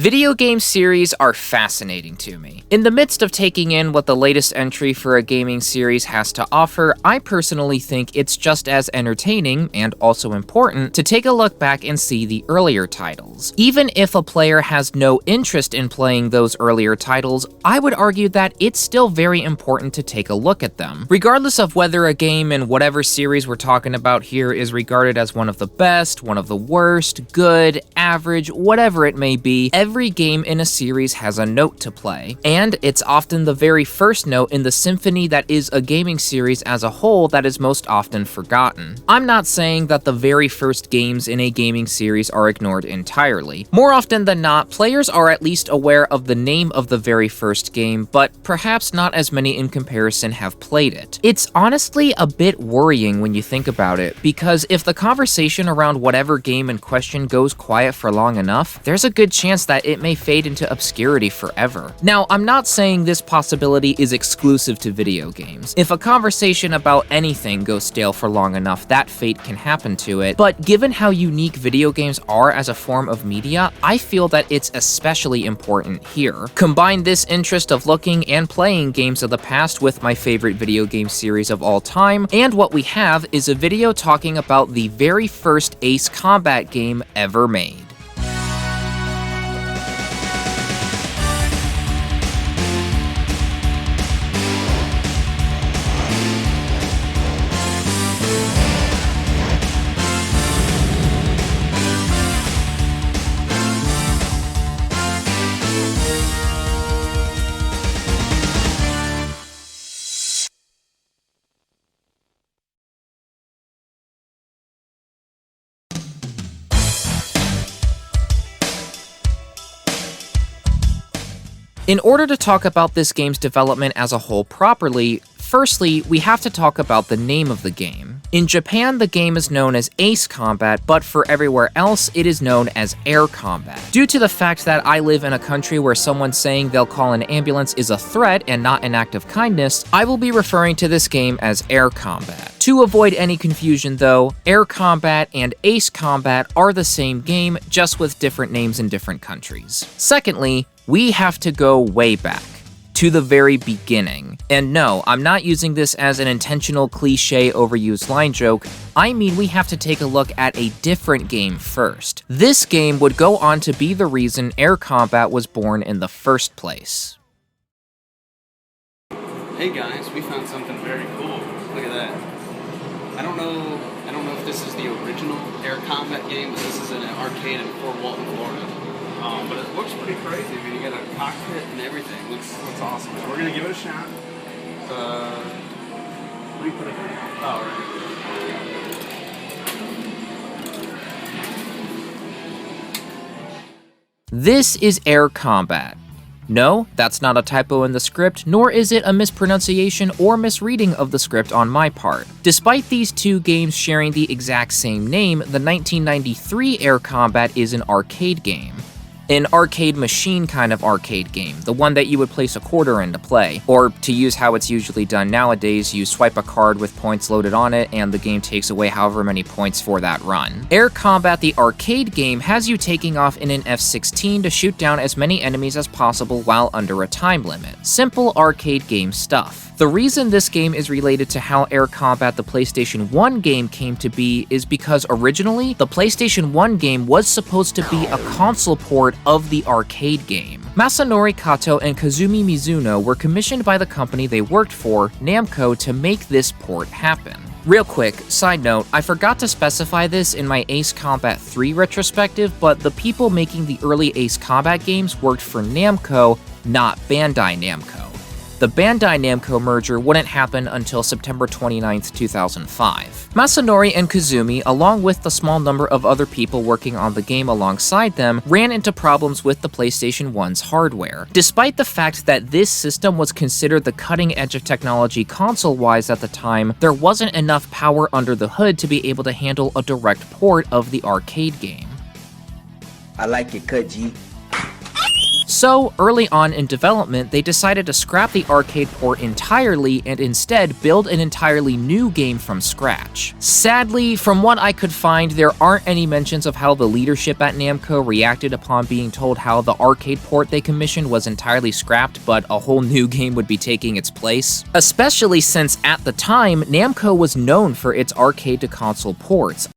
Video game series are fascinating to me. In the midst of taking in what the latest entry for a gaming series has to offer, I personally think it's just as entertaining, and also important, to take a look back and see the earlier titles. Even if a player has no interest in playing those earlier titles, I would argue that it's still very important to take a look at them. Regardless of whether a game in whatever series we're talking about here is regarded as one of the best, one of the worst, good, average, whatever it may be, every game in a series has a note to play, and it's often the very first note in the symphony that is a gaming series as a whole that is most often forgotten. I'm not saying that the very first games in a gaming series are ignored entirely. More often than not, players are at least aware of the name of the very first game, but perhaps not as many in comparison have played it. It's honestly a bit worrying when you think about it, because if the conversation around whatever game in question goes quiet for long enough, there's a good chance that it may fade into obscurity forever. Now, I'm not saying this possibility is exclusive to video games. If a conversation about anything goes stale for long enough, that fate can happen to it, but given how unique video games are as a form of media, I feel that it's especially important here. Combine this interest of looking and playing games of the past with my favorite video game series of all time, and what we have is a video talking about the very first Ace Combat game ever made. In order to talk about this game's development as a whole properly, firstly, we have to talk about the name of the game. In Japan, the game is known as Ace Combat, but for everywhere else, it is known as Air Combat. Due to the fact that I live in a country where someone saying they'll call an ambulance is a threat and not an act of kindness, I will be referring to this game as Air Combat. To avoid any confusion though, Air Combat and Ace Combat are the same game, just with different names in different countries. Secondly, we have to go way back, to the very beginning. And no, I'm not using this as an intentional cliche overused line joke, I mean we have to take a look at a different game first. This game would go on to be the reason Air Combat was born in the first place. Hey guys, we found something very cool. Look at that. I don't know if this is the original Air Combat game, but this is in an arcade in Fort Walton, Florida. But it looks pretty crazy. I mean, you got a cockpit and everything. Looks awesome. So we're gonna give it a shot. What do you put it in? Oh, right. This is Air Combat. No, that's not a typo in the script, nor is it a mispronunciation or misreading of the script on my part. Despite these two games sharing the exact same name, the 1993 Air Combat is an arcade game. An arcade machine kind of arcade game, the one that you would place a quarter in to play. Or, to use how it's usually done nowadays, you swipe a card with points loaded on it, and the game takes away however many points for that run. Air Combat, the arcade game, has you taking off in an F-16 to shoot down as many enemies as possible while under a time limit. Simple arcade game stuff. The reason this game is related to how Air Combat the PlayStation 1 game came to be is because originally, the PlayStation 1 game was supposed to be a console port of the arcade game. Masanori Kato and Kazumi Mizuno were commissioned by the company they worked for, Namco, to make this port happen. Real quick, side note, I forgot to specify this in my Ace Combat 3 retrospective, but the people making the early Ace Combat games worked for Namco, not Bandai Namco. The Bandai Namco merger wouldn't happen until September 29, 2005. Masanori and Kazumi, along with the small number of other people working on the game alongside them, ran into problems with the PlayStation 1's hardware. Despite the fact that this system was considered the cutting edge of technology console-wise at the time, there wasn't enough power under the hood to be able to handle a direct port of the arcade game. I like it cut, G. So, early on in development, they decided to scrap the arcade port entirely and instead build an entirely new game from scratch. Sadly, from what I could find, there aren't any mentions of how the leadership at Namco reacted upon being told how the arcade port they commissioned was entirely scrapped, but a whole new game would be taking its place. Especially since, at the time, Namco was known for its arcade to console ports.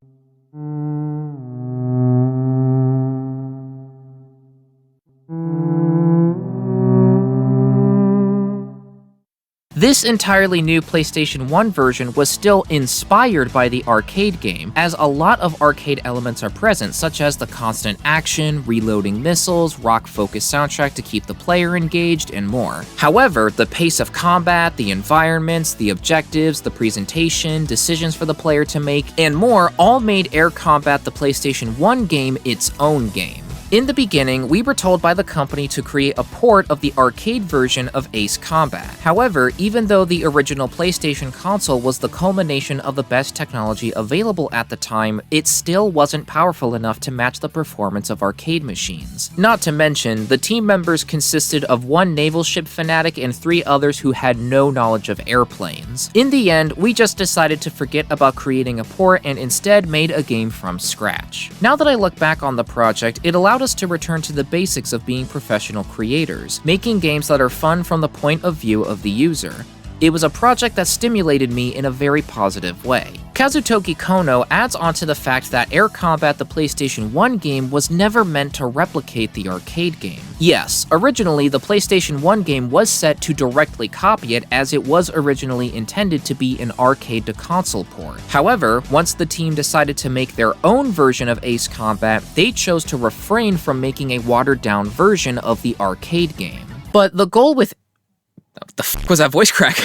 This entirely new PlayStation 1 version was still inspired by the arcade game, as a lot of arcade elements are present, such as the constant action, reloading missiles, rock-focused soundtrack to keep the player engaged, and more. However, the pace of combat, the environments, the objectives, the presentation, decisions for the player to make, and more all made Air Combat the PlayStation 1 game its own game. In the beginning, we were told by the company to create a port of the arcade version of Ace Combat. However, even though the original PlayStation console was the culmination of the best technology available at the time, it still wasn't powerful enough to match the performance of arcade machines. Not to mention, the team members consisted of one naval ship fanatic and 3 others who had no knowledge of airplanes. In the end, we just decided to forget about creating a port and instead made a game from scratch. Now that I look back on the project, it allowed us to return to the basics of being professional creators, making games that are fun from the point of view of the user. It was a project that stimulated me in a very positive way. Kazutoki Kono adds on to the fact that Air Combat the PlayStation 1 game was never meant to replicate the arcade game. Yes, originally the PlayStation 1 game was set to directly copy it as it was originally intended to be an arcade to console port. However, once the team decided to make their own version of Ace Combat, they chose to refrain from making a watered-down version of the arcade game. But the goal with the f was that voice crack?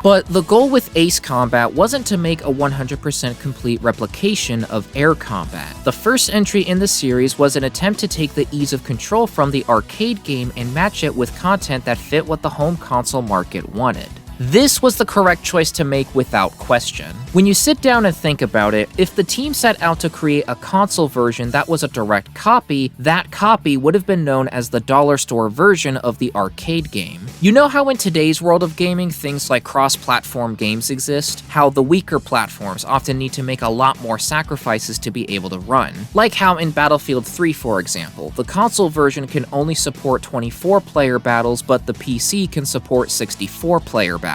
But the goal with Ace Combat wasn't to make a 100% complete replication of Air Combat. The first entry in the series was an attempt to take the ease of control from the arcade game and match it with content that fit what the home console market wanted. This was the correct choice to make without question. When you sit down and think about it, if the team set out to create a console version that was a direct copy, that copy would have been known as the dollar store version of the arcade game. You know how in today's world of gaming, things like cross-platform games exist? How the weaker platforms often need to make a lot more sacrifices to be able to run. Like how in Battlefield 3, for example, the console version can only support 24-player battles, but the PC can support 64-player battles.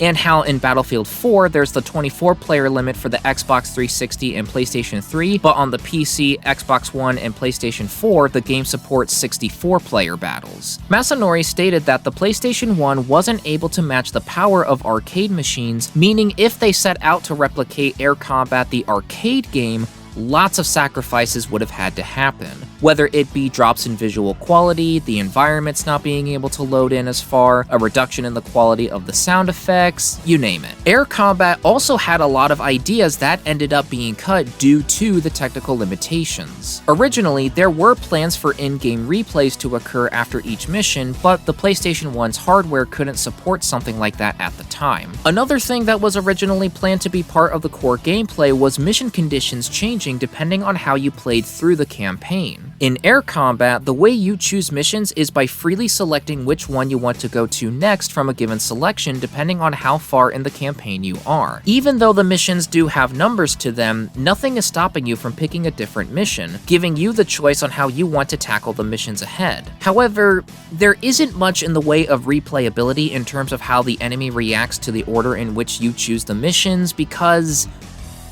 And how in Battlefield 4, there's the 24-player limit for the Xbox 360 and PlayStation 3, but on the PC, Xbox One, and PlayStation 4, the game supports 64-player battles. Masanori stated that the PlayStation 1 wasn't able to match the power of arcade machines, meaning if they set out to replicate Air Combat the arcade game, lots of sacrifices would have had to happen. Whether it be drops in visual quality, the environments not being able to load in as far, a reduction in the quality of the sound effects, you name it. Air Combat also had a lot of ideas that ended up being cut due to the technical limitations. Originally, there were plans for in-game replays to occur after each mission, but the PlayStation 1's hardware couldn't support something like that at the time. Another thing that was originally planned to be part of the core gameplay was mission conditions changing depending on how you played through the campaign. In Air Combat, the way you choose missions is by freely selecting which one you want to go to next from a given selection depending on how far in the campaign you are. Even though the missions do have numbers to them, nothing is stopping you from picking a different mission, giving you the choice on how you want to tackle the missions ahead. However, there isn't much in the way of replayability in terms of how the enemy reacts to the order in which you choose the missions because,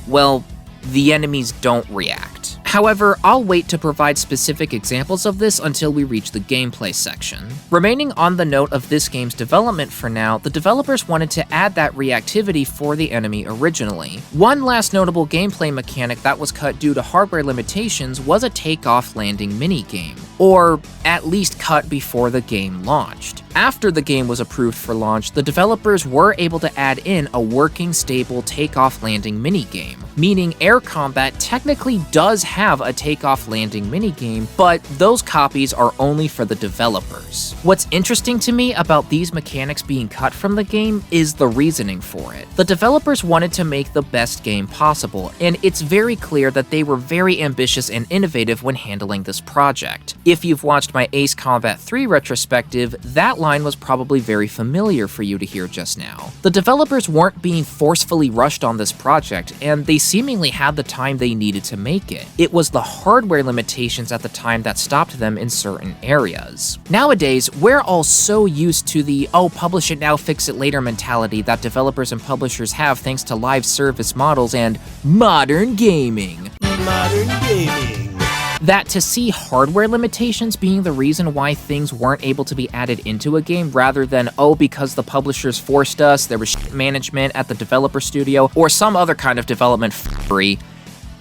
well, the enemies don't react. However, I'll wait to provide specific examples of this until we reach the gameplay section. Remaining on the note of this game's development for now, the developers wanted to add that reactivity for the enemy originally. One last notable gameplay mechanic that was cut due to hardware limitations was a takeoff landing minigame, or at least cut before the game launched. After the game was approved for launch, the developers were able to add in a working, stable takeoff landing minigame, meaning Air Combat technically does have a takeoff landing minigame, but those copies are only for the developers. What's interesting to me about these mechanics being cut from the game is the reasoning for it. The developers wanted to make the best game possible, and it's very clear that they were very ambitious and innovative when handling this project. If you've watched my Ace Combat 3 retrospective, that line was probably very familiar for you to hear just now. The developers weren't being forcefully rushed on this project, and they seemingly had the time they needed to make it. It was the hardware limitations at the time that stopped them in certain areas. Nowadays, we're all so used to the "oh, publish it now, fix it later" mentality that developers and publishers have thanks to live service models and modern gaming. That to see hardware limitations being the reason why things weren't able to be added into a game rather than, oh, because the publishers forced us, there was shit management at the developer studio, or some other kind of development f***ery,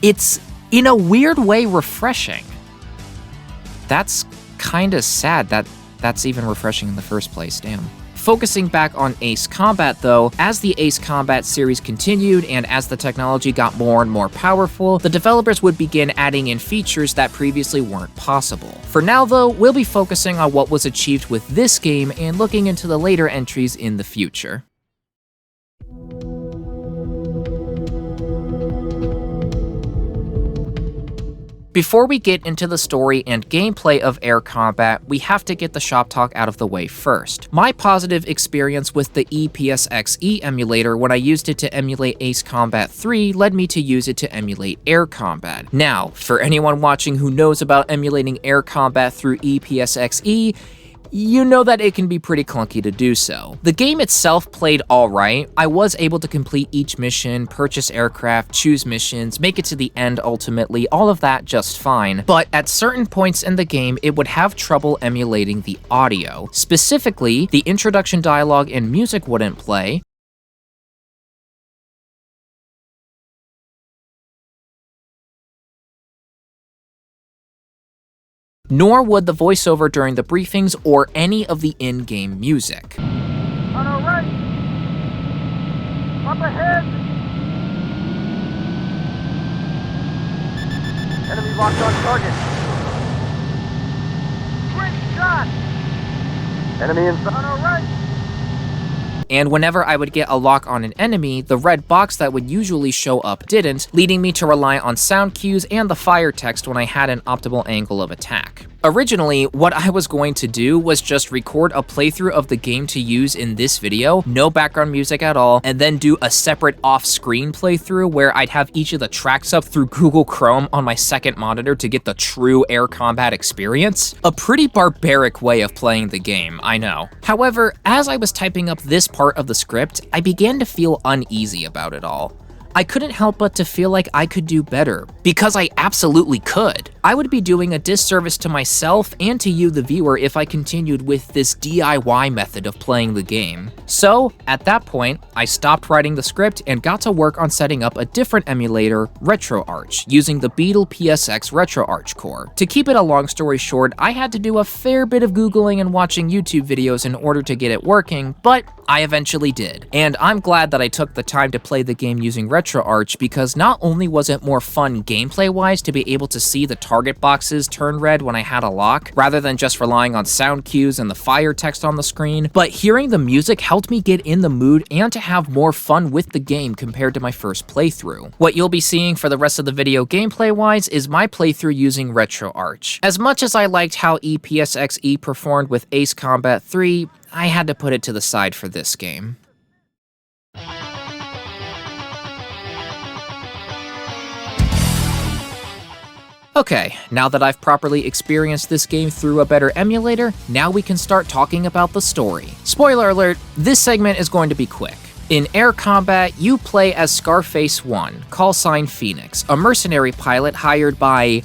it's, in a weird way, refreshing. That's kinda sad that that's even refreshing in the first place, damn. Focusing back on Ace Combat though, as the Ace Combat series continued and as the technology got more and more powerful, the developers would begin adding in features that previously weren't possible. For now though, we'll be focusing on what was achieved with this game and looking into the later entries in the future. Before we get into the story and gameplay of Air Combat, we have to get the shop talk out of the way first. My positive experience with the EPSXE emulator when I used it to emulate Ace Combat 3 led me to use it to emulate Air Combat. Now, for anyone watching who knows about emulating Air Combat through EPSXE, you know that it can be pretty clunky to do so. The game itself played alright. I was able to complete each mission, purchase aircraft, choose missions, make it to the end ultimately, all of that just fine. But at certain points in the game, it would have trouble emulating the audio. Specifically, the introduction dialogue and music wouldn't play, nor would the voiceover during the briefings or any of the in-game music. On our right! Up ahead! Enemy locked on target. Great shot! Enemy inside. On our right! And whenever I would get a lock on an enemy, the red box that would usually show up didn't, leading me to rely on sound cues and the fire text when I had an optimal angle of attack. Originally, what I was going to do was just record a playthrough of the game to use in this video, no background music at all, and then do a separate off-screen playthrough where I'd have each of the tracks up through Google Chrome on my second monitor to get the true Air Combat experience. A pretty barbaric way of playing the game, I know. However, as I was typing up this part of the script, I began to feel uneasy about it all. I couldn't help but to feel like I could do better, because I absolutely could. I would be doing a disservice to myself and to you, the viewer, if I continued with this DIY method of playing the game. So, at that point, I stopped writing the script and got to work on setting up a different emulator, RetroArch, using the Beetle PSX RetroArch core. To keep it a long story short, I had to do a fair bit of Googling and watching YouTube videos in order to get it working, but I eventually did. And I'm glad that I took the time to play the game using RetroArch, because not only was it more fun gameplay-wise to be able to see the target boxes turn red when I had a lock, rather than just relying on sound cues and the fire text on the screen, but hearing the music helped me get in the mood and to have more fun with the game compared to my first playthrough. What you'll be seeing for the rest of the video gameplay-wise is my playthrough using RetroArch. As much as I liked how EPSXE performed with Ace Combat 3, I had to put it to the side for this game. Okay, now that I've properly experienced this game through a better emulator, now we can start talking about the story. Spoiler alert, this segment is going to be quick. In Air Combat, you play as Scarface 1, callsign Phoenix, a mercenary pilot hired by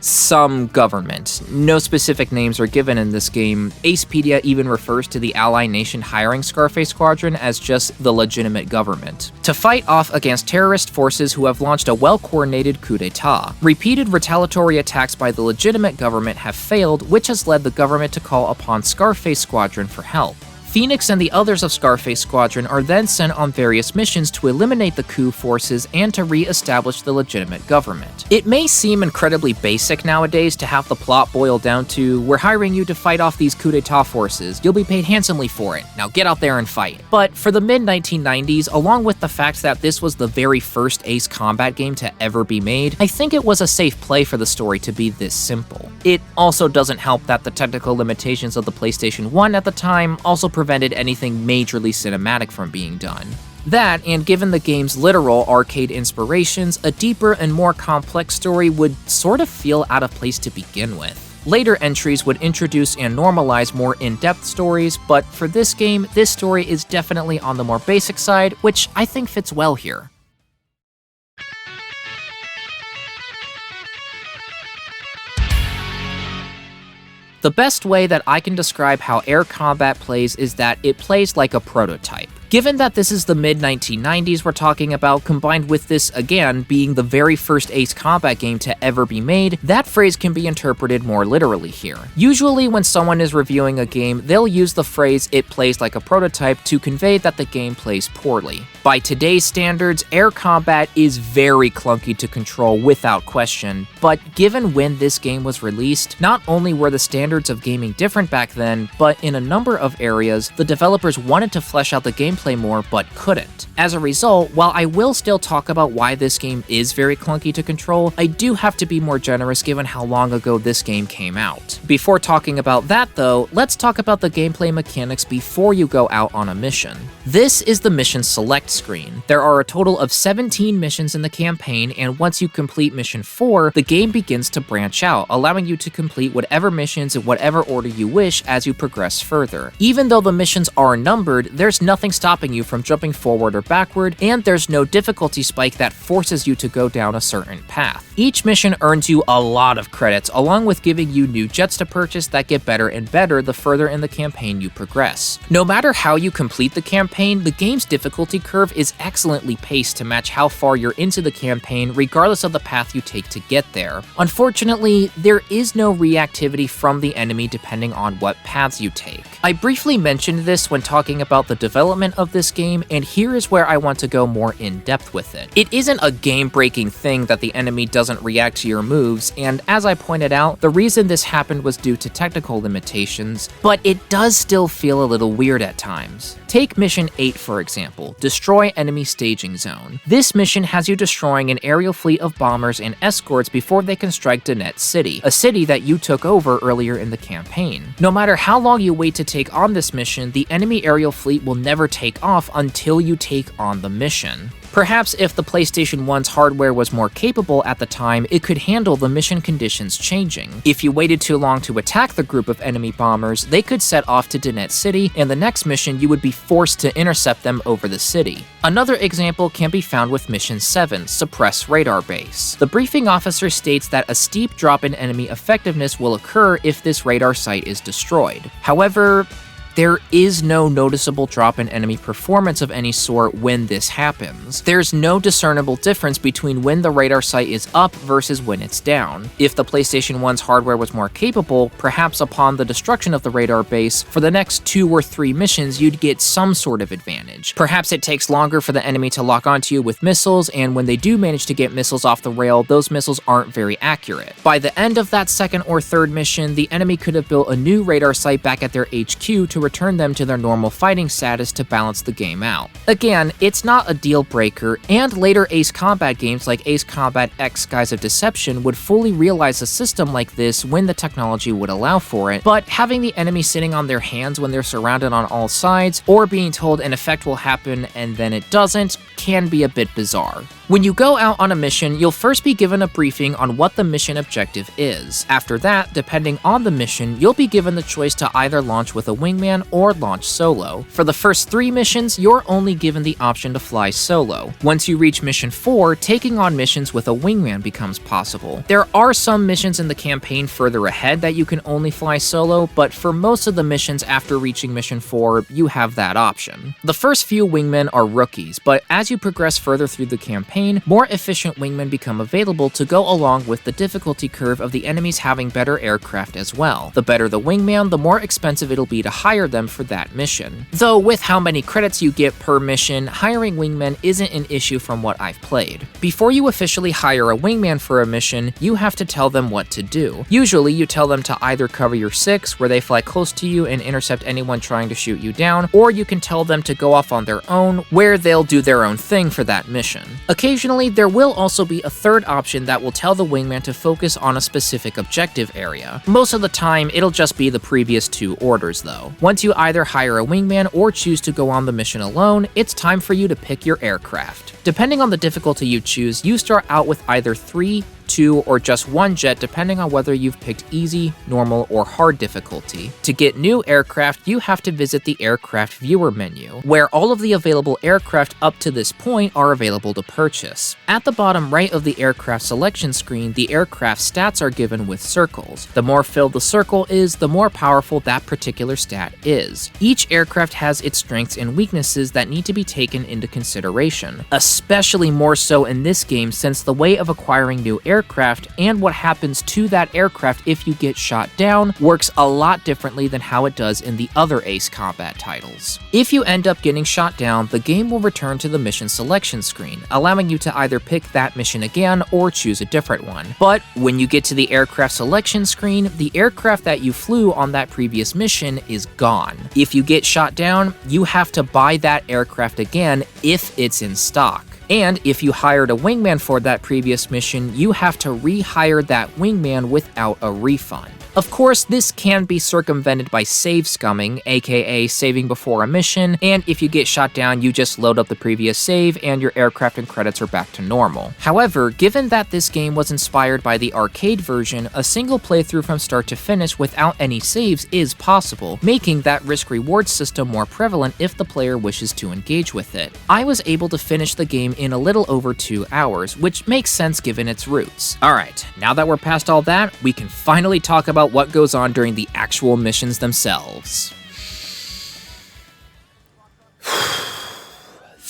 some government. No specific names are given in this game. Acepedia even refers to the ally nation hiring Scarface Squadron as just the legitimate government, to fight off against terrorist forces who have launched a well-coordinated coup d'etat. Repeated retaliatory attacks by the legitimate government have failed, which has led the government to call upon Scarface Squadron for help. Phoenix and the others of Scarface Squadron are then sent on various missions to eliminate the coup forces and to re-establish the legitimate government. It may seem incredibly basic nowadays to have the plot boil down to, we're hiring you to fight off these coup d'etat forces, you'll be paid handsomely for it, now get out there and fight. But for the mid-1990s, along with the fact that this was the very first Ace Combat game to ever be made, I think it was a safe play for the story to be this simple. It also doesn't help that the technical limitations of the PlayStation 1 at the time also prevented anything majorly cinematic from being done. That, and given the game's literal arcade inspirations, a deeper and more complex story would sort of feel out of place to begin with. Later entries would introduce and normalize more in-depth stories, but for this game, this story is definitely on the more basic side, which I think fits well here. The best way that I can describe how air combat plays is that it plays like a prototype. Given that this is the mid-1990s we're talking about, combined with this, again, being the very first Ace Combat game to ever be made, that phrase can be interpreted more literally here. Usually when someone is reviewing a game, they'll use the phrase, "it plays like a prototype," to convey that the game plays poorly. By today's standards, air combat is very clunky to control without question, but given when this game was released, not only were the standards of gaming different back then, but in a number of areas, the developers wanted to flesh out the gameplay more but couldn't. As a result, while I will still talk about why this game is very clunky to control, I do have to be more generous given how long ago this game came out. Before talking about that though, let's talk about the gameplay mechanics before you go out on a mission. This is the mission select screen. There are a total of 17 missions in the campaign, and once you complete mission 4, the game begins to branch out, allowing you to complete whatever missions in whatever order you wish as you progress further. Even though the missions are numbered, there's nothing stopping you from jumping forward or backward, and there's no difficulty spike that forces you to go down a certain path. Each mission earns you a lot of credits, along with giving you new jets to purchase that get better and better the further in the campaign you progress. No matter how you complete the campaign, the game's difficulty curve is excellently paced to match how far you're into the campaign, regardless of the path you take to get there. Unfortunately, there is no reactivity from the enemy depending on what paths you take. I briefly mentioned this when talking about the development of this game, and here is where I want to go more in depth with it. It isn't a game-breaking thing that the enemy doesn't react to your moves, and as I pointed out, the reason this happened was due to technical limitations, but it does still feel a little weird at times. Take Mission 8 for example, Destroy Enemy Staging Zone. This mission has you destroying an aerial fleet of bombers and escorts before they can strike Donetsk City, a city that you took over earlier in the campaign. No matter how long you wait to take on this mission, the enemy aerial fleet will never take off until you take on the mission. Perhaps if the PlayStation 1's hardware was more capable at the time, it could handle the mission conditions changing. If you waited too long to attack the group of enemy bombers, they could set off to Donetsk City, and the next mission you would be forced to intercept them over the city. Another example can be found with Mission 7, Suppress Radar Base. The briefing officer states that a steep drop in enemy effectiveness will occur if this radar site is destroyed. However, there is no noticeable drop in enemy performance of any sort when this happens. There's no discernible difference between when the radar site is up versus when it's down. If the PlayStation 1's hardware was more capable, perhaps upon the destruction of the radar base, for the next 2 or 3 missions you'd get some sort of advantage. Perhaps it takes longer for the enemy to lock onto you with missiles, and when they do manage to get missiles off the rail, those missiles aren't very accurate. By the end of that second or third mission, the enemy could have built a new radar site back at their HQ to return them to their normal fighting status to balance the game out. Again, it's not a deal breaker, and later Ace Combat games like Ace Combat X Skies of Deception would fully realize a system like this when the technology would allow for it, but having the enemy sitting on their hands when they're surrounded on all sides, or being told an effect will happen and then it doesn't, can be a bit bizarre. When you go out on a mission, you'll first be given a briefing on what the mission objective is. After that, depending on the mission, you'll be given the choice to either launch with a wingman or launch solo. For the first 3 missions, you're only given the option to fly solo. Once you reach mission 4, taking on missions with a wingman becomes possible. There are some missions in the campaign further ahead that you can only fly solo, but for most of the missions after reaching mission 4, you have that option. The first few wingmen are rookies, but as as you progress further through the campaign, more efficient wingmen become available to go along with the difficulty curve of the enemies having better aircraft as well. The better the wingman, the more expensive it'll be to hire them for that mission. Though with how many credits you get per mission, hiring wingmen isn't an issue from what I've played. Before you officially hire a wingman for a mission, you have to tell them what to do. Usually you tell them to either cover your 6, where they fly close to you and intercept anyone trying to shoot you down, or you can tell them to go off on their own, where they'll do their own thing for that mission. Occasionally, there will also be a third option that will tell the wingman to focus on a specific objective area. Most of the time, it'll just be the previous 2 orders though. Once you either hire a wingman or choose to go on the mission alone, it's time for you to pick your aircraft. Depending on the difficulty you choose, you start out with either 3, 2, or just 1 jet depending on whether you've picked easy, normal, or hard difficulty. To get new aircraft, you have to visit the aircraft viewer menu, where all of the available aircraft up to this point are available to purchase. At the bottom right of the aircraft selection screen, the aircraft stats are given with circles. The more filled the circle is, the more powerful that particular stat is. Each aircraft has its strengths and weaknesses that need to be taken into consideration, especially more so in this game since the way of acquiring new aircraft and what happens to that aircraft if you get shot down works a lot differently than how it does in the other Ace Combat titles. If you end up getting shot down, the game will return to the mission selection screen, allowing you to either pick that mission again or choose a different one. But when you get to the aircraft selection screen, the aircraft that you flew on that previous mission is gone. If you get shot down, you have to buy that aircraft again if it's in stock. And if you hired a wingman for that previous mission, you have to rehire that wingman without a refund. Of course, this can be circumvented by save scumming, aka saving before a mission, and if you get shot down, you just load up the previous save and your aircraft and credits are back to normal. However, given that this game was inspired by the arcade version, a single playthrough from start to finish without any saves is possible, making that risk-reward system more prevalent if the player wishes to engage with it. I was able to finish the game in a little over 2 hours, which makes sense given its roots. Alright, now that we're past all that, we can finally talk about what goes on during the actual missions themselves.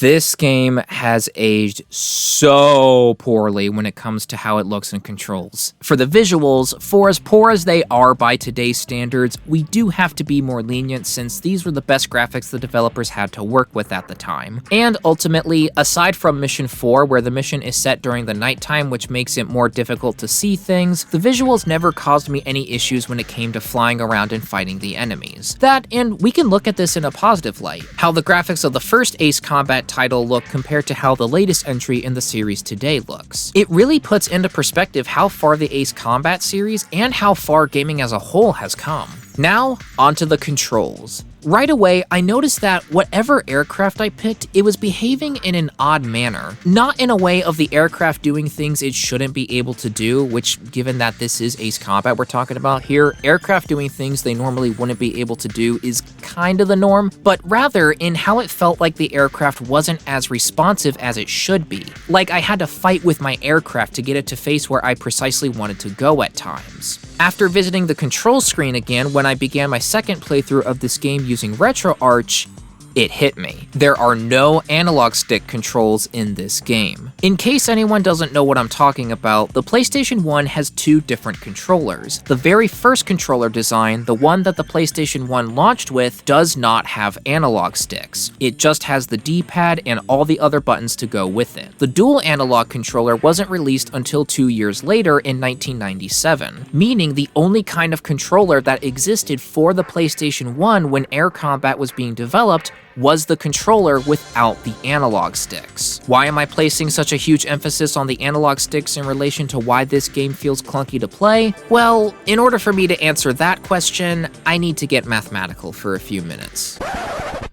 This game has aged so poorly when it comes to how it looks and controls. For the visuals, for as poor as they are by today's standards, we do have to be more lenient since these were the best graphics the developers had to work with at the time. And ultimately, aside from Mission 4, where the mission is set during the nighttime, which makes it more difficult to see things, the visuals never caused me any issues when it came to flying around and fighting the enemies. That, and we can look at this in a positive light, how the graphics of the first Ace Combat title look compared to how the latest entry in the series today looks. It really puts into perspective how far the Ace Combat series and how far gaming as a whole has come. Now, onto the controls. Right away, I noticed that whatever aircraft I picked, it was behaving in an odd manner. Not in a way of the aircraft doing things it shouldn't be able to do, which, given that this is Ace Combat we're talking about here, aircraft doing things they normally wouldn't be able to do is kind of the norm, but rather in how it felt like the aircraft wasn't as responsive as it should be. Like I had to fight with my aircraft to get it to face where I precisely wanted to go at times. After visiting the control screen again when I began my second playthrough of this game using RetroArch, it hit me. There are no analog stick controls in this game. In case anyone doesn't know what I'm talking about, the PlayStation 1 has 2 different controllers. The very first controller design, the one that the PlayStation 1 launched with, does not have analog sticks. It just has the D-pad and all the other buttons to go with it. The dual analog controller wasn't released until 2 years later in 1997, meaning the only kind of controller that existed for the PlayStation 1 when Air Combat was being developed was the controller without the analog sticks. Why am I placing such a huge emphasis on the analog sticks in relation to why this game feels clunky to play? Well, in order for me to answer that question, I need to get mathematical for a few minutes.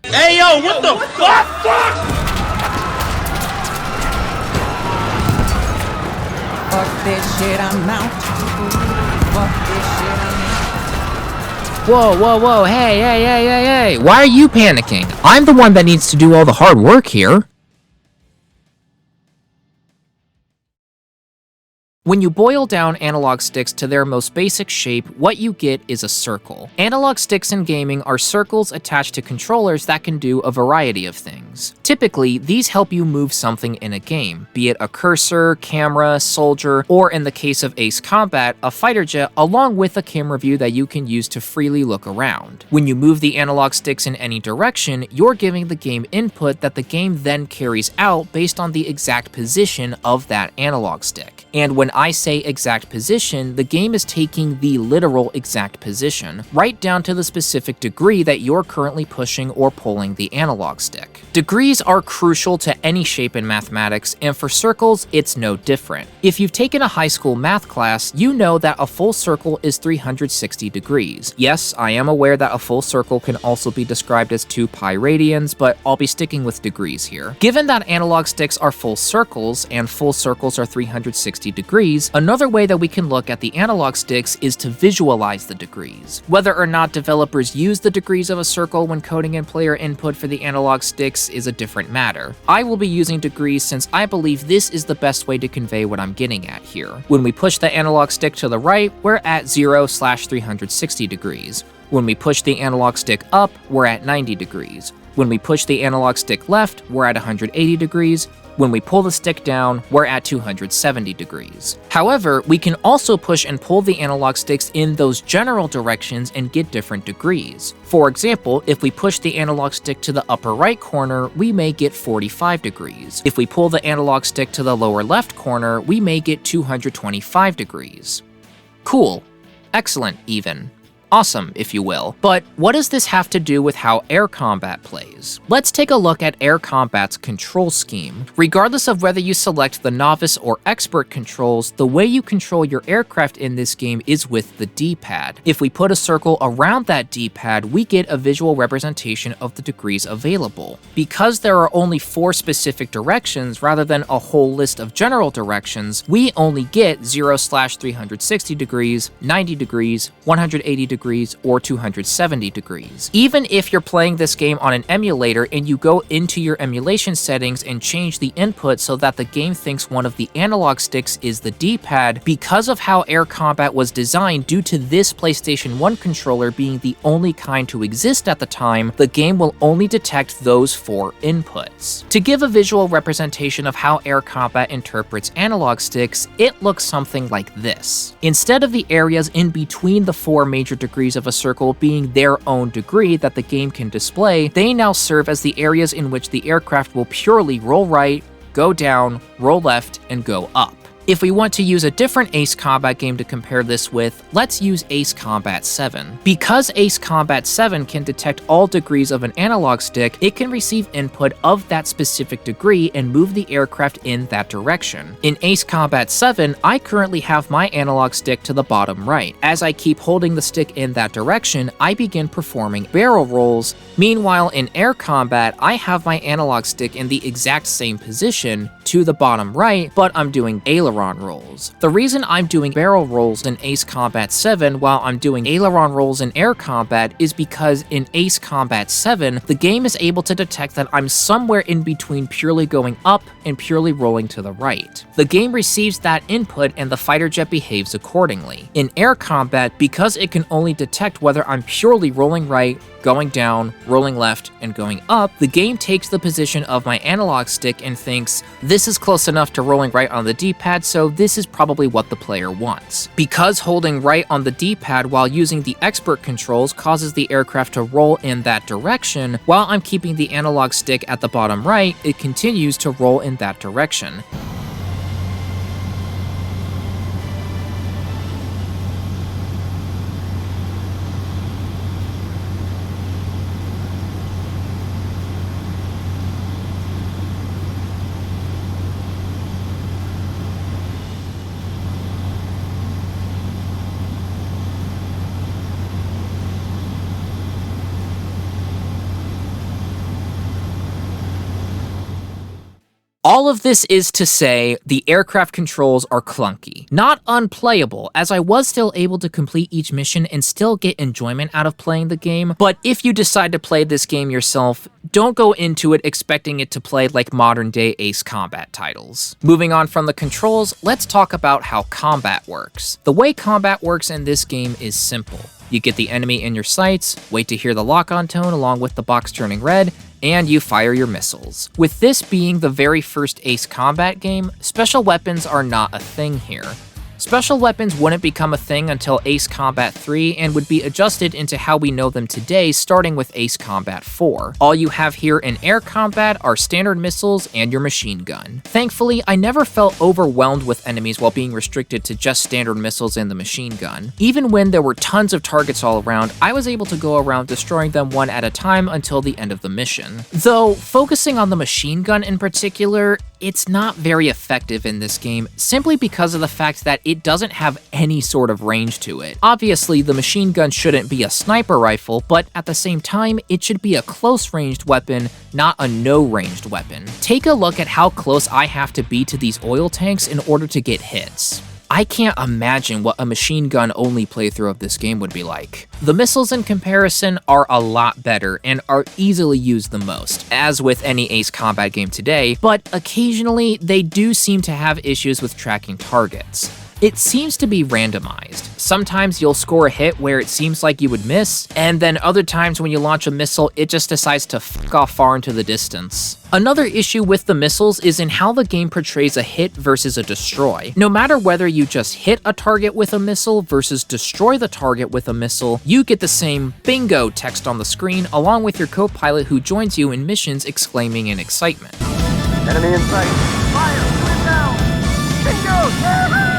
Hey yo, what the fuck? Fuck this shit, I'm out. Fuck this shit, I'm out. Whoa, hey, why are you panicking? I'm the one that needs to do all the hard work here. When you boil down analog sticks to their most basic shape, what you get is a circle. Analog sticks in gaming are circles attached to controllers that can do a variety of things. Typically, these help you move something in a game, be it a cursor, camera, soldier, or in the case of Ace Combat, a fighter jet along with a camera view that you can use to freely look around. When you move the analog sticks in any direction, you're giving the game input that the game then carries out based on the exact position of that analog stick. And when I say exact position, the game is taking the literal exact position, right down to the specific degree that you're currently pushing or pulling the analog stick. Degrees are crucial to any shape in mathematics, and for circles, it's no different. If you've taken a high school math class, you know that a full circle is 360 degrees. Yes, I am aware that a full circle can also be described as 2 pi radians, but I'll be sticking with degrees here. Given that analog sticks are full circles, and full circles are 360 degrees, another way that we can look at the analog sticks is to visualize the degrees. Whether or not developers use the degrees of a circle when coding in player input for the analog sticks is a different matter. I will be using degrees since I believe this is the best way to convey what I'm getting at here. When we push the analog stick to the right, we're at 0/360 degrees. When we push the analog stick up, we're at 90 degrees. When we push the analog stick left, we're at 180 degrees. When we pull the stick down, we're at 270 degrees. However, we can also push and pull the analog sticks in those general directions and get different degrees. For example, if we push the analog stick to the upper right corner, we may get 45 degrees. If we pull the analog stick to the lower left corner, we may get 225 degrees. Cool. Excellent, even. Awesome, if you will. But what does this have to do with how air combat plays? Let's take a look at air combat's control scheme. Regardless of whether you select the novice or expert controls, the way you control your aircraft in this game is with the D-pad. If we put a circle around that D-pad, we get a visual representation of the degrees available. Because there are only 4 specific directions rather than a whole list of general directions, we only get 0/360 degrees, 90 degrees, 180 degrees, or 270 degrees. Even if you're playing this game on an emulator and you go into your emulation settings and change the input so that the game thinks one of the analog sticks is the D-pad, because of how air combat was designed due to this PlayStation 1 controller being the only kind to exist at the time, the game will only detect those 4 inputs. To give a visual representation of how air combat interprets analog sticks, it looks something like this. Instead of the areas in between the 4 major degrees of a circle being their own degree that the game can display, they now serve as the areas in which the aircraft will purely roll right, go down, roll left, and go up. If we want to use a different Ace Combat game to compare this with, let's use Ace Combat 7. Because Ace Combat 7 can detect all degrees of an analog stick, it can receive input of that specific degree and move the aircraft in that direction. In Ace Combat 7, I currently have my analog stick to the bottom right. As I keep holding the stick in that direction, I begin performing barrel rolls. Meanwhile, in Air Combat, I have my analog stick in the exact same position to the bottom right, but I'm doing aileron rolls. The reason I'm doing barrel rolls in Ace Combat 7 while I'm doing aileron rolls in Air Combat is because in Ace Combat 7, the game is able to detect that I'm somewhere in between purely going up and purely rolling to the right. The game receives that input and the fighter jet behaves accordingly. In Air Combat, because it can only detect whether I'm purely rolling right, going down, rolling left, and going up, the game takes the position of my analog stick and thinks, this is close enough to rolling right on the D-pad, so this is probably what the player wants. Because holding right on the D-pad while using the expert controls causes the aircraft to roll in that direction, while I'm keeping the analog stick at the bottom right, it continues to roll in that direction. All of this is to say, the aircraft controls are clunky. Not unplayable, as I was still able to complete each mission and still get enjoyment out of playing the game, but if you decide to play this game yourself, don't go into it expecting it to play like modern-day Ace Combat titles. Moving on from the controls, let's talk about how combat works. The way combat works in this game is simple. You get the enemy in your sights, wait to hear the lock-on tone along with the box turning red, and you fire your missiles. With this being the very first Ace Combat game, special weapons are not a thing here. Special weapons wouldn't become a thing until Ace Combat 3 and would be adjusted into how we know them today, starting with Ace Combat 4. All you have here in air combat are standard missiles and your machine gun. Thankfully, I never felt overwhelmed with enemies while being restricted to just standard missiles and the machine gun. Even when there were tons of targets all around, I was able to go around destroying them one at a time until the end of the mission. Though, focusing on the machine gun in particular, it's not very effective in this game, simply because of the fact that it doesn't have any sort of range to it. Obviously, the machine gun shouldn't be a sniper rifle, but at the same time, it should be a close-ranged weapon, not a no-ranged weapon. Take a look at how close I have to be to these oil tanks in order to get hits. I can't imagine what a machine gun only playthrough of this game would be like. The missiles in comparison are a lot better and are easily used the most, as with any Ace Combat game today, but occasionally they do seem to have issues with tracking targets. It seems to be randomized. Sometimes you'll score a hit where it seems like you would miss, and then other times when you launch a missile, it just decides to fuck off far into the distance. Another issue with the missiles is in how the game portrays a hit versus a destroy. No matter whether you just hit a target with a missile versus destroy the target with a missile, you get the same bingo text on the screen along with your co-pilot who joins you in missions exclaiming in excitement. Enemy in sight. Fire! Put down! Bingo! Yahoo!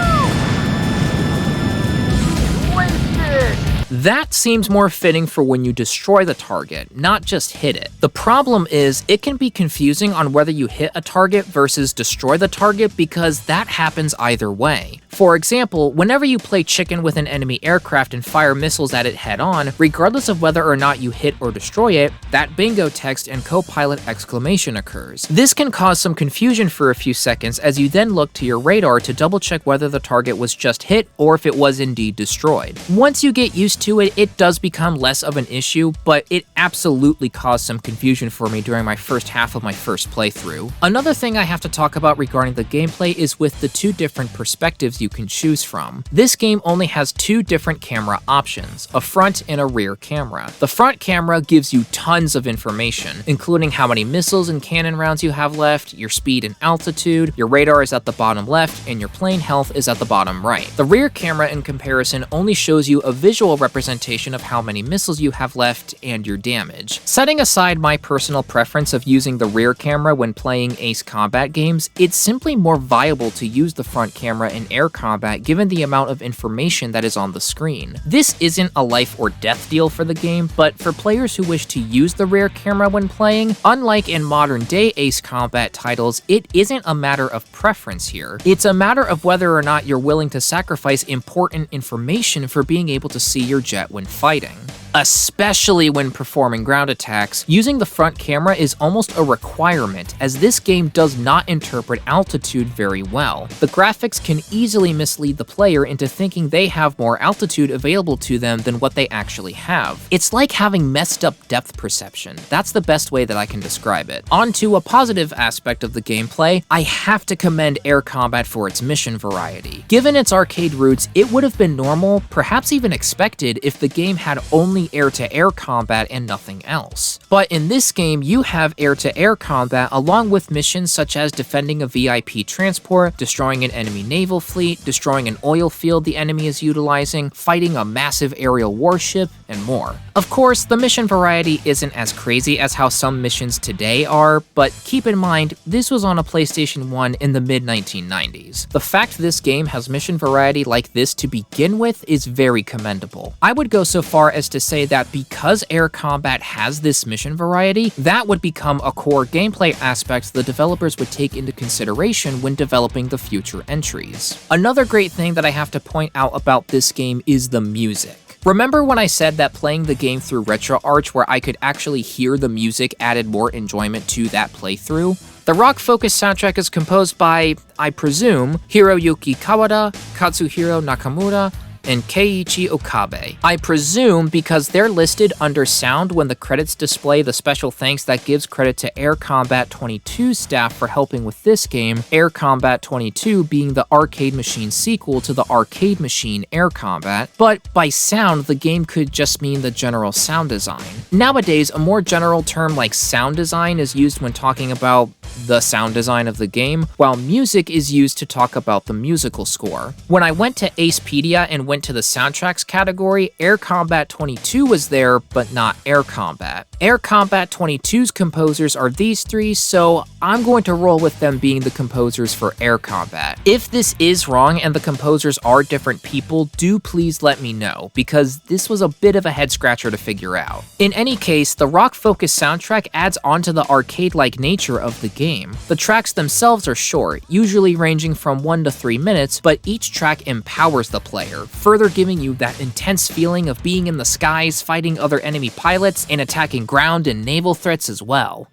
Wasted! That seems more fitting for when you destroy the target, not just hit it. The problem is, it can be confusing on whether you hit a target versus destroy the target because that happens either way. For example, whenever you play chicken with an enemy aircraft and fire missiles at it head-on, regardless of whether or not you hit or destroy it, that bingo text and co-pilot exclamation occurs. This can cause some confusion for a few seconds as you then look to your radar to double-check whether the target was just hit or if it was indeed destroyed. Once you get used to it, it does become less of an issue, but it absolutely caused some confusion for me during my first half of my first playthrough. Another thing I have to talk about regarding the gameplay is with the two different perspectives you can choose from. This game only has two different camera options, a front and a rear camera. The front camera gives you tons of information, including how many missiles and cannon rounds you have left, your speed and altitude, your radar is at the bottom left, and your plane health is at the bottom right. The rear camera in comparison only shows you a visual representation of how many missiles you have left and your damage. Setting aside my personal preference of using the rear camera when playing Ace Combat games, it's simply more viable to use the front camera in air combat given the amount of information that is on the screen. This isn't a life or death deal for the game, but for players who wish to use the rear camera when playing, unlike in modern day Ace Combat titles, it isn't a matter of preference here. It's a matter of whether or not you're willing to sacrifice important information for being able to see your jet when fighting. Especially when performing ground attacks, using the front camera is almost a requirement, as this game does not interpret altitude very well. The graphics can easily mislead the player into thinking they have more altitude available to them than what they actually have. It's like having messed up depth perception. That's the best way that I can describe it. On to a positive aspect of the gameplay, I have to commend Air Combat for its mission variety. Given its arcade roots, it would have been normal, perhaps even expected, if the game had only air-to-air combat and nothing else. But in this game, you have air-to-air combat along with missions such as defending a VIP transport, destroying an enemy naval fleet, destroying an oil field the enemy is utilizing, fighting a massive aerial warship, and more. Of course, the mission variety isn't as crazy as how some missions today are, but keep in mind, this was on a PlayStation 1 in the mid-1990s. The fact this game has mission variety like this to begin with is very commendable. I would go so far as to say that because Air Combat has this mission variety, that would become a core gameplay aspect the developers would take into consideration when developing the future entries. Another great thing that I have to point out about this game is the music. Remember when I said that playing the game through RetroArch where I could actually hear the music added more enjoyment to that playthrough? The rock-focused soundtrack is composed by, I presume, Hiroyuki Kawada, Katsuhiro Nakamura, and Keiichi Okabe. I presume because they're listed under sound when the credits display the special thanks that gives credit to Air Combat 22's staff for helping with this game, Air Combat 22 being the arcade machine sequel to the arcade machine Air Combat, but by sound the game could just mean the general sound design. Nowadays, a more general term like sound design is used when talking about the sound design of the game, while music is used to talk about the musical score. When I went to Acepedia and went to the soundtracks category, Air Combat 22 was there, but not Air Combat. Air Combat 22's composers are these three, so I'm going to roll with them being the composers for Air Combat. If this is wrong and the composers are different people, do please let me know, because this was a bit of a head scratcher to figure out. In any case, the rock-focused soundtrack adds on to the arcade-like nature of the game. The tracks themselves are short, usually ranging from 1 to 3 minutes, but each track empowers the player, further giving you that intense feeling of being in the skies, fighting other enemy pilots, and attacking ground and naval threats as well.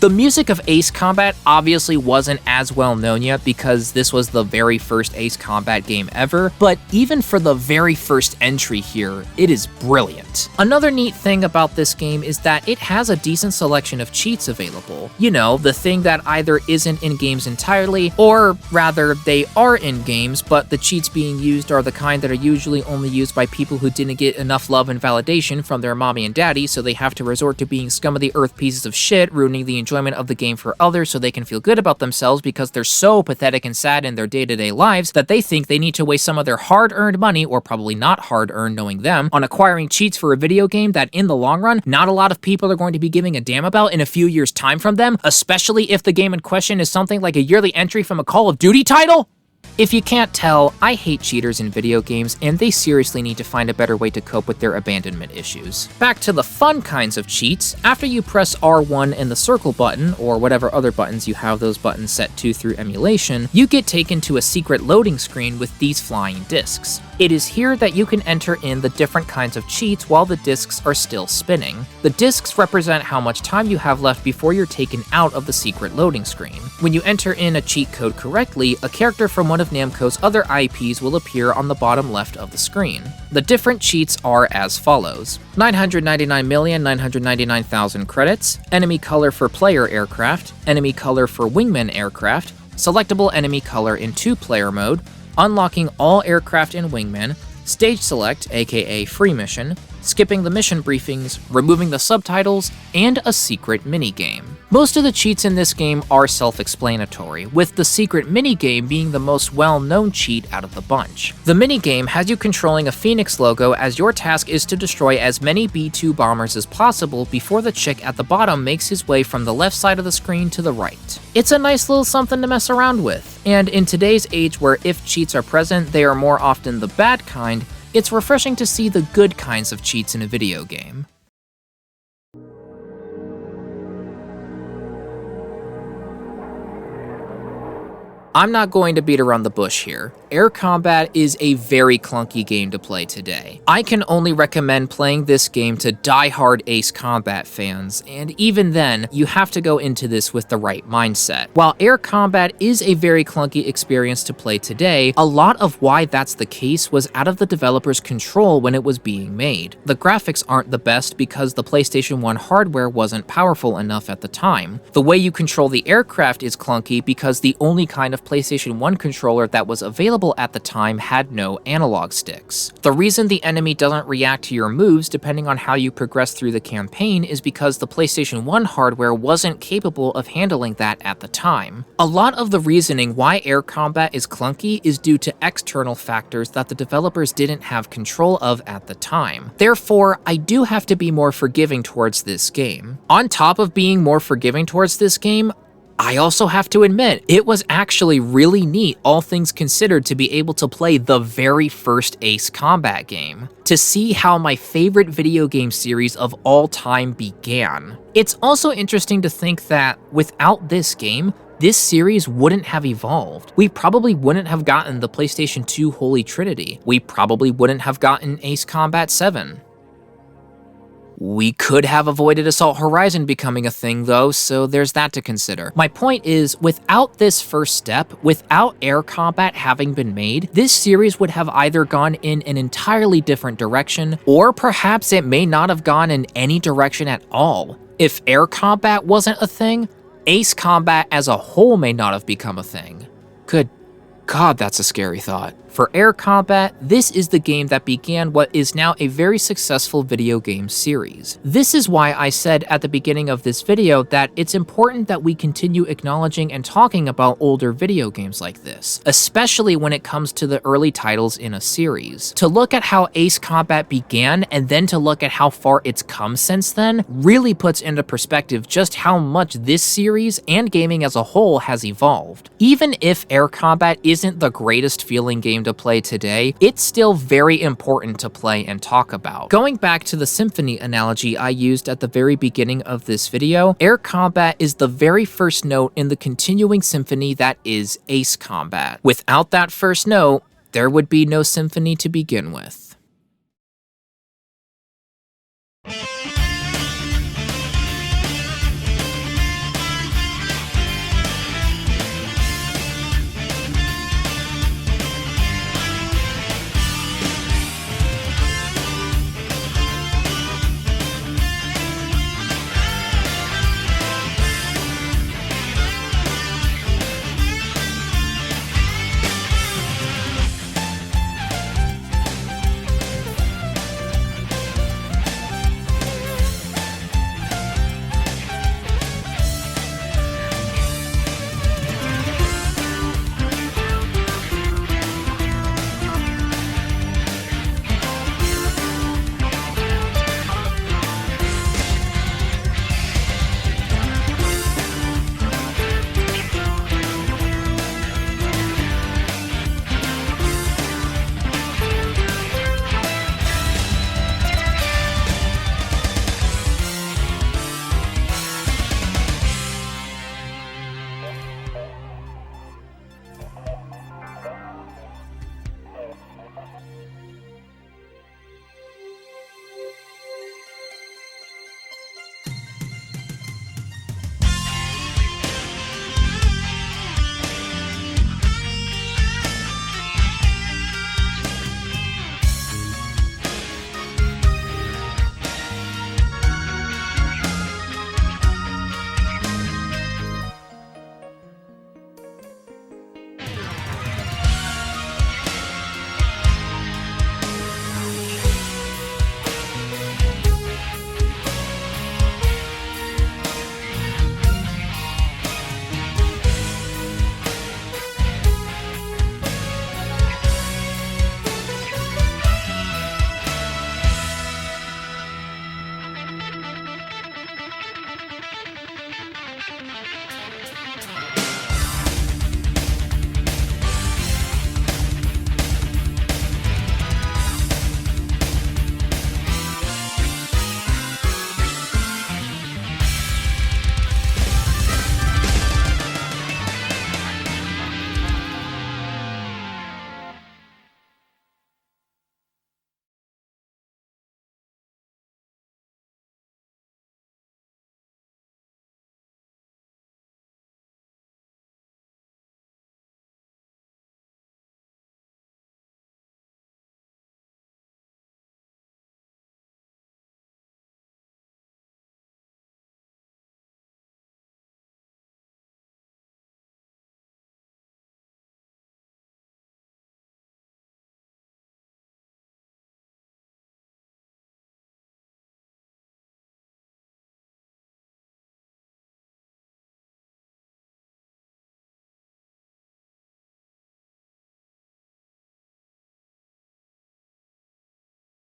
The music of Ace Combat obviously wasn't as well known yet because this was the very first Ace Combat game ever, but even for the very first entry here, it is brilliant. Another neat thing about this game is that it has a decent selection of cheats available. You know, the thing that either isn't in games entirely, or rather they are in games, but the cheats being used are the kind that are usually only used by people who didn't get enough love and validation from their mommy and daddy, so they have to resort to being scum of the earth pieces of shit, ruining the enjoyment of the game for others so they can feel good about themselves because they're so pathetic and sad in their day-to-day lives that they think they need to waste some of their hard-earned money, or probably not hard-earned knowing them, on acquiring cheats for a video game that in the long run, not a lot of people are going to be giving a damn about in a few years' time from them, especially if the game in question is something like a yearly entry from a Call of Duty title? If you can't tell, I hate cheaters in video games, and they seriously need to find a better way to cope with their abandonment issues. Back to the fun kinds of cheats, after you press R1 and the circle button, or whatever other buttons you have those buttons set to through emulation, you get taken to a secret loading screen with these flying discs. It is here that you can enter in the different kinds of cheats while the discs are still spinning. The discs represent how much time you have left before you're taken out of the secret loading screen. When you enter in a cheat code correctly, a character from one of Namco's other IPs will appear on the bottom left of the screen. The different cheats are as follows: 999,999,000 credits, enemy color for player aircraft, enemy color for wingman aircraft, selectable enemy color in 2-player mode, unlocking all aircraft and wingmen, stage select, aka free mission, skipping the mission briefings, removing the subtitles, and a secret minigame. Most of the cheats in this game are self-explanatory, with the secret minigame being the most well-known cheat out of the bunch. The minigame has you controlling a Phoenix logo as your task is to destroy as many B-2 bombers as possible before the chick at the bottom makes his way from the left side of the screen to the right. It's a nice little something to mess around with, and in today's age where if cheats are present, they are more often the bad kind, it's refreshing to see the good kinds of cheats in a video game. I'm not going to beat around the bush here. Air combat is a very clunky game to play today. I can only recommend playing this game to die-hard Ace Combat fans, and even then, you have to go into this with the right mindset. While air combat is a very clunky experience to play today, a lot of why that's the case was out of the developer's control when it was being made. The graphics aren't the best because the PlayStation 1 hardware wasn't powerful enough at the time. The way you control the aircraft is clunky because the only kind of PlayStation 1 controller that was available at the time had no analog sticks. The reason the enemy doesn't react to your moves depending on how you progress through the campaign is because the PlayStation 1 hardware wasn't capable of handling that at the time. A lot of the reasoning why air combat is clunky is due to external factors that the developers didn't have control of at the time. Therefore, I do have to be more forgiving towards this game. On top of being more forgiving towards this game, I also have to admit, it was actually really neat, all things considered, to be able to play the very first Ace Combat game, to see how my favorite video game series of all time began. It's also interesting to think that without this game, this series wouldn't have evolved. We probably wouldn't have gotten the PlayStation 2 Holy Trinity. We probably wouldn't have gotten Ace Combat 7. We could have avoided Assault Horizon becoming a thing though, so there's that to consider. My point is, without this first step, without air combat having been made, this series would have either gone in an entirely different direction, or perhaps it may not have gone in any direction at all. If air combat wasn't a thing, Ace Combat as a whole may not have become a thing. Good God, that's a scary thought. For air combat, this is the game that began what is now a very successful video game series. This is why I said at the beginning of this video that it's important that we continue acknowledging and talking about older video games like this, especially when it comes to the early titles in a series. To look at how Ace Combat began and then to look at how far it's come since then really puts into perspective just how much this series and gaming as a whole has evolved. Even if air combat isn't the greatest feeling game to play today, it's still very important to play and talk about. Going back to the symphony analogy I used at the very beginning of this video, air combat is the very first note in the continuing symphony that is Ace Combat. Without that first note, there would be no symphony to begin with.